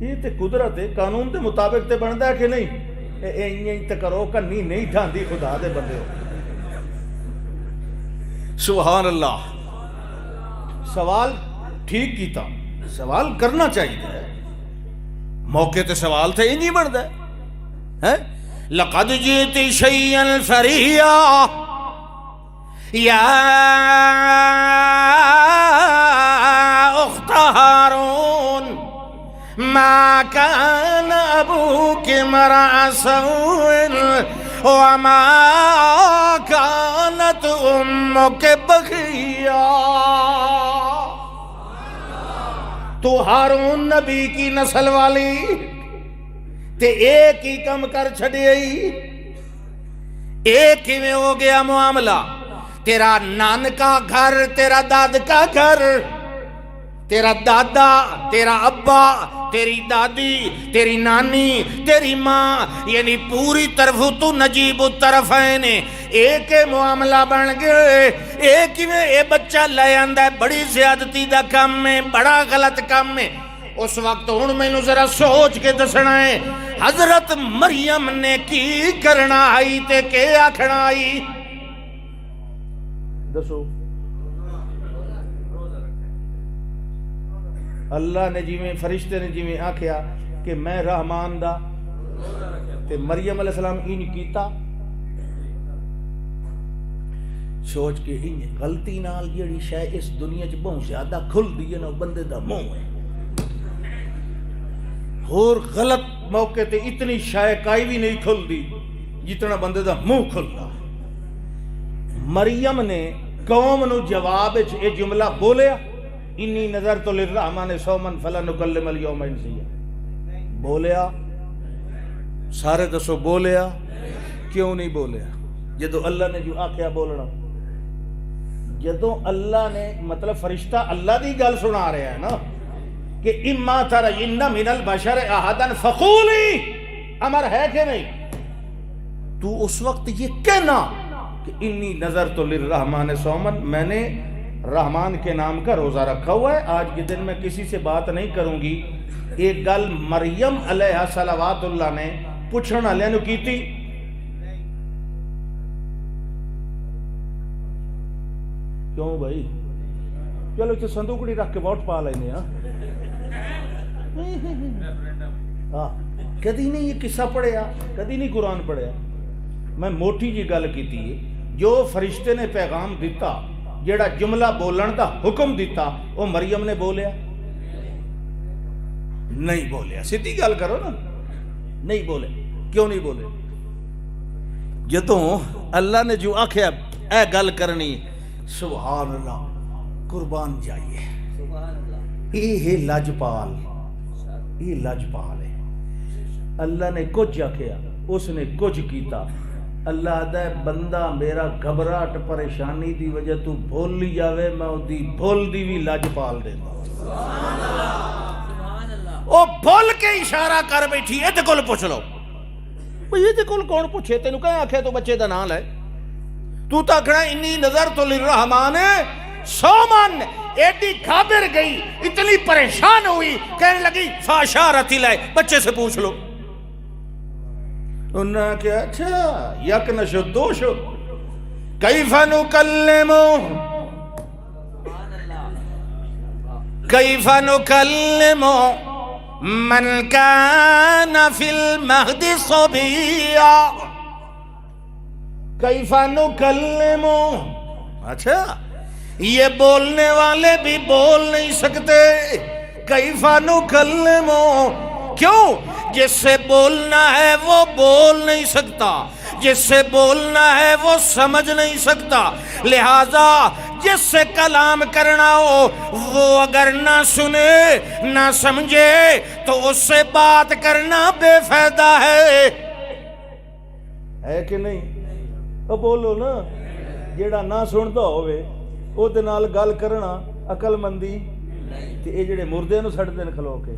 یہ تے قدرت ہے، قانون دے مطابق تے بندا ہے کہ نہیں، اے تے کرو کنی نہیں ڈھاندی خدا دے بندے ہو۔ سبحان اللہ۔ سوال ٹھیک کیتا، سوال کرنا چاہیے، موقع تے سوال تھے انہی بڑھتا ہے۔ لَقَدْ جِئْتِ شَيْئًا فَرِيًّا، یا اخت ہارون ما كان ابوك امرأ سوء وما كانت امك بغيا۔ تو ہارون نبی کی نسل والی تے ایک ہی کم کر چھڑیئی، ایک ہی میں ہو گیا معاملہ، تیرا نانکا گھر، تیرا داد کا گھر، تیرا دادا، تیرا ابا، تیری دادی، تیری نانی، تیری ماں، یعنی پوری طرف تو نجیب الطرفین، ایک معاملہ بن گئے، ایک میں اے بچہ لے آندہ ہے، بڑی زیادتی دا کام میں، بڑا غلط کام میں۔ اس وقت ہن میں نو ذرا سوچ کے دسنا ہے، حضرت مریم نے کی کرنا آئی تے کے آکھنا آئی، دسو۔ اللہ نے جی میں، فرشتے نے جی میں آکھیا کہ میں رحمان دا، تے مریم علیہ السلام این کیتا، سوچ کے ہی غلطی نال جیڑی شے اس دنیا چ بہت زیادہ کھل دی ہے نا بندے دا منہ ہے، اور غلط موقع تے اتنی شے کائی بھی نہیں کھل دی جتنا بندے دا منہ کھلدا۔ مریم نے قوم نو جواب وچ اے جملہ بولیا، انی نظرت للرحمن صوما فلنکلم اليوم انسیا، بولیا؟ سارے دسو بولیا؟ کیوں نہیں بولیا؟ جدو اللہ نے جو آکھیا بولنا، جدو اللہ نے، مطلب فرشتہ اللہ دی گل سنا رہا ہے نا کہ اما ترین من البشر احدا فقولی، امر ہے کہ نہیں؟ تو اس وقت یہ کہنا کہ انی نظرت للرحمن صوما، میں نے رحمان کے نام کا روزہ رکھا ہوا ہے. آج کے دن میں کسی سے بات نہیں کروں گی. ایک گل مریم علیہ صلوات اللہ نے پوچھن والے نو کیتی. کیوں بھائی؟ چلو اتنے صندوقڑی رکھ کے ووٹ پا لینے. کدی نہیں یہ قصہ پڑھیا, کدی نہیں قرآن پڑھیا. میں موٹی جی گل کیتی ہے. جو فرشتے نے پیغام دیتا, جیڑا جملہ بولن دا حکم دیتا, وہ مریم نے بولیا نہیں بولیا. سیدھی گل کرو نا, نہیں بولے. کیوں نہیں بولے؟ جدوں اللہ نے جو آکھیا اے گل کرنی, سبحان اللہ, قربان جائیے. یہ لاجپال, یہ لاجپال ہے. اللہ نے کچھ آکھیا, اس نے کچھ کیتا. اللہ دے بندہ میرا گھبراہٹ پریشانی دی وجہ تو بھول لی جاوے, میں دی بھول دی بھی لاجپال دینا. او بھول کے اشارہ کر بیٹھی. یہ تے کول پوچھ لو, یہ تے کول کون پوچھے؟ تینوں کہیں آکھے تو بچے دا نام لے. تو تاکھنا انی نظر تو للرحمان سومن. ایڈی گھابر گئی, اتنی پریشان ہوئی, کہنے لگی فاشارت لائے, بچے سے پوچھ لو. انہوں نے کہا اچھا یک نشد دو شد, کیف نکلم کیف نکلم من کان فی المہد صبیا. کیف نکلم, اچھا یہ بولنے والے بھی بول نہیں سکتے. کیف نکلم, کیوں؟ جس سے بولنا ہے وہ بول نہیں سکتا, جس سے بولنا ہے وہ سمجھ نہیں سکتا. لہذا جس سے کلام کرنا ہو وہ اگر نہ سنے نہ سمجھے تو اس سے بات کرنا بے فائدہ ہے کہ نہیں؟ تو بولو نا. جیڑا نہ سنتا ہوئے او دے نال گل کرنا عقل مندی. تے اے جڑے مردے نو سٹ دین کھلو کے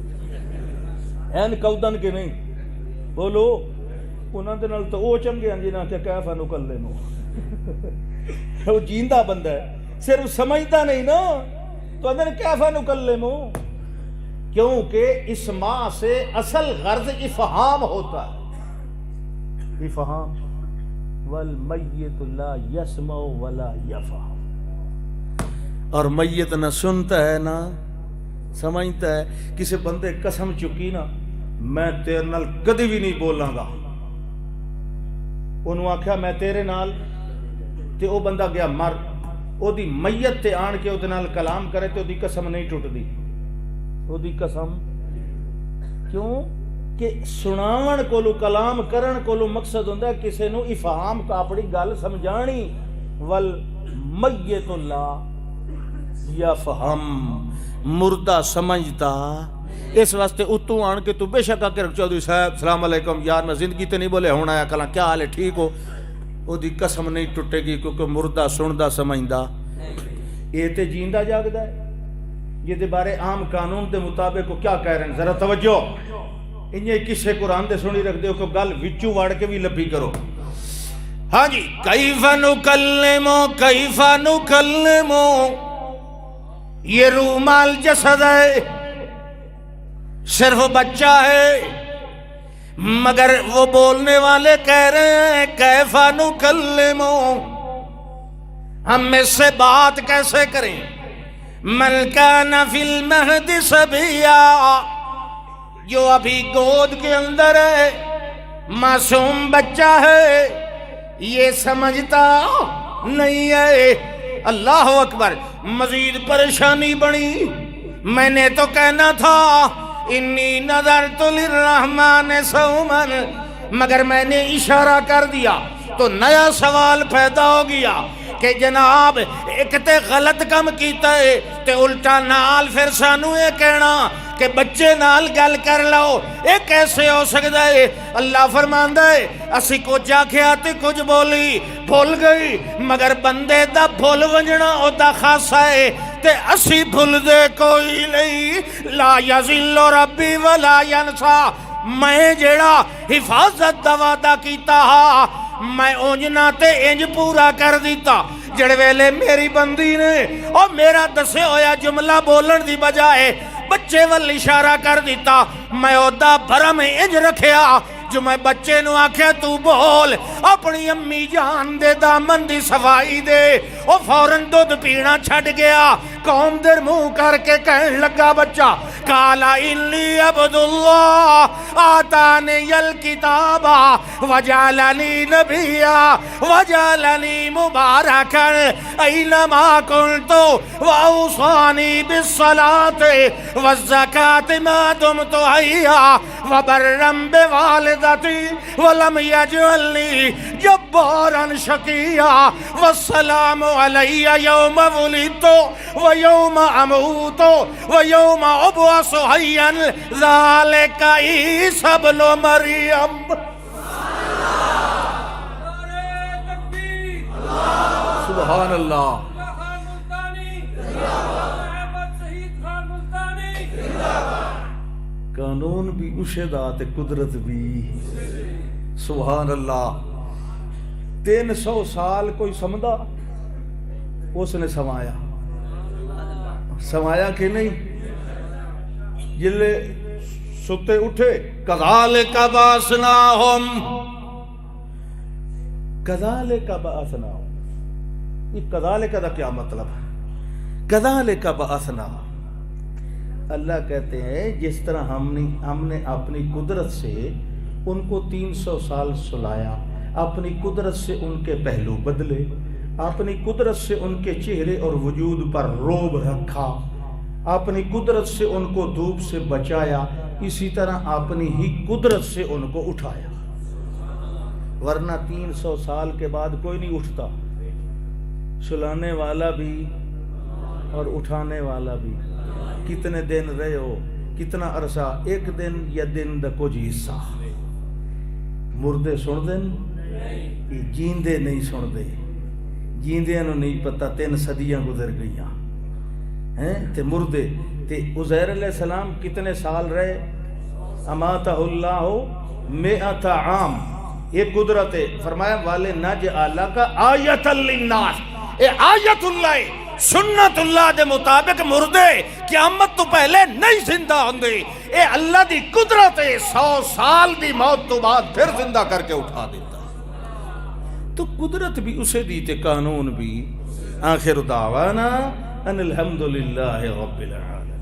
این کودن کے نہیں بولو, انہاں دے نال تو او چنگے ہیں جنہاں کہ کیفا نکلم. وہ جیندہ بندہ ہے, صرف سمجھتا نہیں نا, تو اندر کیفا نکلم. کیونکہ اس ماں سے اصل غرض افہام ہوتا ہے. افہام. والمیت لا یسمع ولا یفہم. اور میت نہ سنتا ہے نہ سمجھتا ہے. کسی بندے قسم چکی نا, میں تیرے نال کدی بھی نہیں بولاں گا, انہوں آکھیا میں تیرے نال, تے او بندہ گیا مر. او دی میت تے آن کے او دے نال کلام کرے تے او دی قسم نہیں ٹوٹ دی. او دی قسم کیوں کہ سناون کولو کلام کرن کولو مقصد ہوندا ہے کسے نو افہام کا اپنی گل سمجھانی. والمیت لا یفہم, مردہ سمجھتا. اس واسطے اتو آن کے تو بے شک آکے رکھ چودھری صاحب السلام علیکم, یار میں زندگی تے نہیں بولے ہونا ہے, کلا کیا حال ہے, ٹھیک ہو؟ او دی قسم نہیں ٹوٹے گی کیونکہ مردہ سندا سمجھدا. یہ تے جیندہ جاگدا ہے. یہ دے بارے عام قانون دے مطابق کو کیا کہہ رہے ہیں, ذرا توجہ. انہیں کسے قرآن دے سنی رکھ دے کو گل وچو واڑ کے بھی لبھی کرو. ہاں جی, کیف نکلم کیف نکلم. یہ رومال جسد ہے, صرف بچہ ہے, مگر وہ بولنے والے کہہ رہے ہیں کیف نکلم, ہم اس سے بات کیسے کریں. من کان فی المہد صبیا, جو ابھی گود کے اندر ہے, معصوم بچہ ہے, یہ سمجھتا نہیں ہے. اللہ اکبر. مزید پریشانی بڑی. میں نے تو کہنا تھا انی نظرت للرحمن صومن, مگر میں نے اشارہ کر دیا تو نیا سوال پیدا ہو گیا کہ جناب ایک تے غلط کم کیتا ہے تے الٹا نال پھر سانو یہ کہنا کہ بچے نال گل کر لو, یہ کیسے ہو سکتا ہے؟ اللہ فرماندا ہے اسی کچھ آکھیا تے کچھ بولی, بھول گئی, مگر بندے دا بھول ونجنا او دا خاصا ہے تے اسی بھول دے کوئی نہیں. لا یذل ربی ولا ینسا. میں جیڑا حفاظت دا وعدہ کیتا ہا میں اونجنا تے انج پورا کر دیتا. جڑے ویلے میری بندی نے اور میرا دسے ہویا جملہ بولن دی بجائے بچے وال اشارہ کر دیتا، میں اودا بھرم انج رکھیا جو میں بچے نو آکھے تو بول، اپنی امی جان دے دامن دی صفائی دے، او فوراں دودھ پینا چھڑ گیا، قوم در منہ کر کے کہن لگا بچہ، کالا انی عبداللہ آتانی الکتابا وجعلنی نبیا وجعلنی مبارکا اینما کنتو واوصانی بالصلاة والزکاة ما دمت حیا وبرم بوالدتی ولم یجعلنی جبارا شقیا والسلام علی یوم ولدت ویوم اموت ویوم ابعث حیا ذالک عیسی ابن مریم۔ سبحان اللہ۔ قانون بھی اسے دات قدرت بھی، سبحان اللہ۔ 300 سال کوئی سمجھا اس نے سمایا کہ نہیں؟ جلے ستے اٹھے کذالک بعثناہم، کذالک بعثناہم، یہ کذالک دا کیا مطلب ہے؟ کذالک بعثناہم، اللہ کہتے ہیں جس طرح ہم نے اپنی قدرت سے ان کو 300 سال سلایا، اپنی قدرت سے ان کے پہلو بدلے، اپنی قدرت سے ان کے چہرے اور وجود پر روب رکھا، اپنی قدرت سے ان کو دھوپ سے بچایا، اسی طرح اپنی ہی قدرت سے ان کو اٹھایا۔ ورنہ 300 سال کے بعد کوئی نہیں اٹھتا، سلانے والا بھی اور اٹھانے والا بھی۔ کتنے دن رہے ہو، کتنا عرصہ، ایک دن یا دن دا کچھ حصہ۔ مردے سن دن، یہ جیندے نہیں سن دے، جیندے نو نہیں پتہ 3 صدیاں گزر گئیاں ہیں تے مردے۔ تے عزیر علیہ السلام کتنے سال رہے؟ اماتہ اللہ 100 عام، یہ قدرت ہے۔ فرمایا والے نجعلہ کا آیت للناس، اے آیت اللہ سنت اللہ دے مطابق مردے قیامت تو پہلے نہیں زندہ ہوندے، اے اللہ دی قدرت ہے 100 سال دی موت تو بعد پھر زندہ کر کے اٹھا دیتا۔ تو قدرت بھی اسے دیتے، قانون بھی۔ آخر دعوانا ان الحمدللہ رب العالمین۔